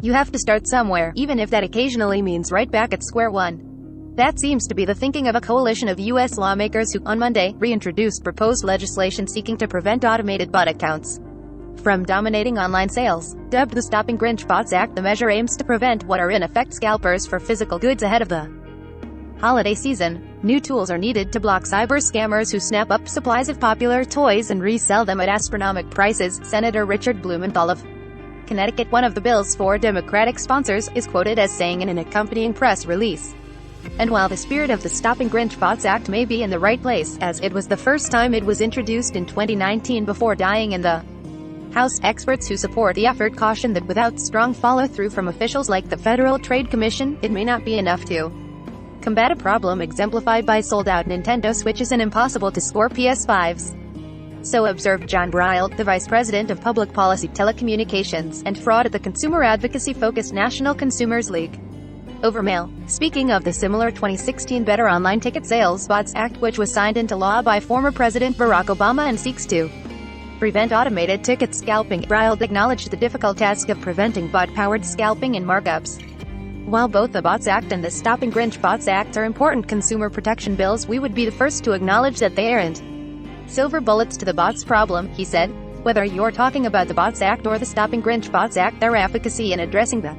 You have to start somewhere, even if that occasionally means right back at square one. That seems to be the thinking of a coalition of U.S. lawmakers who, on Monday, reintroduced proposed legislation seeking to prevent automated bot accounts from dominating online sales. Dubbed the Stopping Grinch Bots Act, the measure aims to prevent what are in effect scalpers for physical goods ahead of the holiday season. New tools are needed to block cyber scammers who snap up supplies of popular toys and resell them at astronomical prices, Senator Richard Blumenthal of Connecticut, one of the bill's 4 Democratic sponsors, is quoted as saying in an accompanying press release. And while the spirit of the Stopping Grinch Bots Act may be in the right place, as it was the first time it was introduced in 2019 before dying in the House, experts who support the effort caution that without strong follow-through from officials like the Federal Trade Commission, it may not be enough to combat a problem exemplified by sold-out Nintendo Switches and impossible-to-score PS5s. So observed John Brile, the Vice President of Public Policy, Telecommunications, and Fraud at the consumer advocacy-focused National Consumers League. Overmail. Speaking of the similar 2016 Better Online Ticket Sales Bots Act, which was signed into law by former President Barack Obama and seeks to prevent automated ticket scalping, Brile acknowledged the difficult task of preventing bot-powered scalping and markups. While both the Bots Act and the Stopping Grinch Bots Act are important consumer protection bills, we would be the first to acknowledge that they aren't silver bullets to the bots problem, he said. Whether you're talking about the Bots Act or the Stopping Grinch Bots Act, their efficacy in addressing the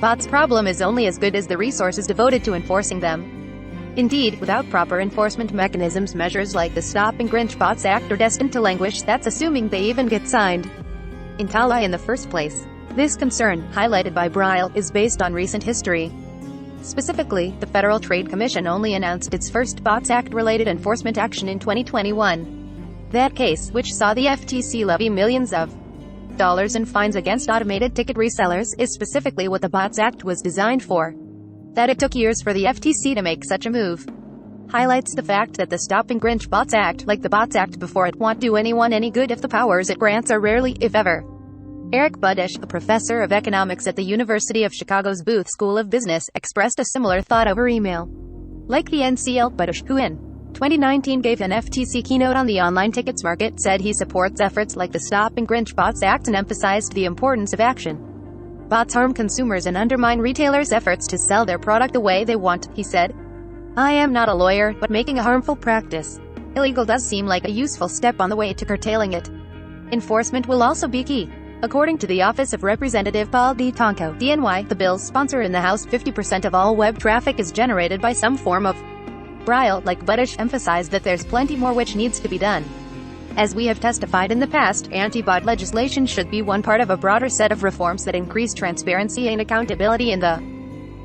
bots problem is only as good as the resources devoted to enforcing them. Indeed, without proper enforcement mechanisms, measures like the Stopping Grinch Bots Act are destined to languish. That's assuming they even get signed into law in the first place. This concern, highlighted by Brile, is based on recent history. Specifically, the Federal Trade Commission only announced its first Bots Act-related enforcement action in 2021. That case, which saw the FTC levy millions of dollars in fines against automated ticket resellers, is specifically what the Bots Act was designed for. That it took years for the FTC to make such a move highlights the fact that the Stopping Grinch Bots Act, like the Bots Act before it, won't do anyone any good if the powers it grants are rarely, if ever. Eric Budish, a professor of economics at the University of Chicago's Booth School of Business, expressed a similar thought over email. Like the NCL, Budish, who in 2019 gave an FTC keynote on the online tickets market, said he supports efforts like the Stopping Grinch Bots Act and emphasized the importance of action. Bots harm consumers and undermine retailers' efforts to sell their product the way they want, he said. I am not a lawyer, but making a harmful practice illegal does seem like a useful step on the way to curtailing it. Enforcement will also be key. According to the Office of Representative Paul D. Tonko, DNY, the bill's sponsor in the House, 50% of all web traffic is generated by some form of Brile, like Budish, emphasized that there's plenty more which needs to be done. As we have testified in the past, anti-bot legislation should be one part of a broader set of reforms that increase transparency and accountability in the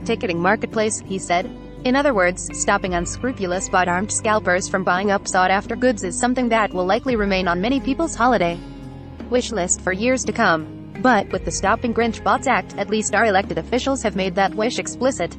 ticketing marketplace, he said. In other words, stopping unscrupulous bot-armed scalpers from buying up sought-after goods is something that will likely remain on many people's holiday wish list for years to come. But, with the Stopping Grinch Bots Act, at least our elected officials have made that wish explicit.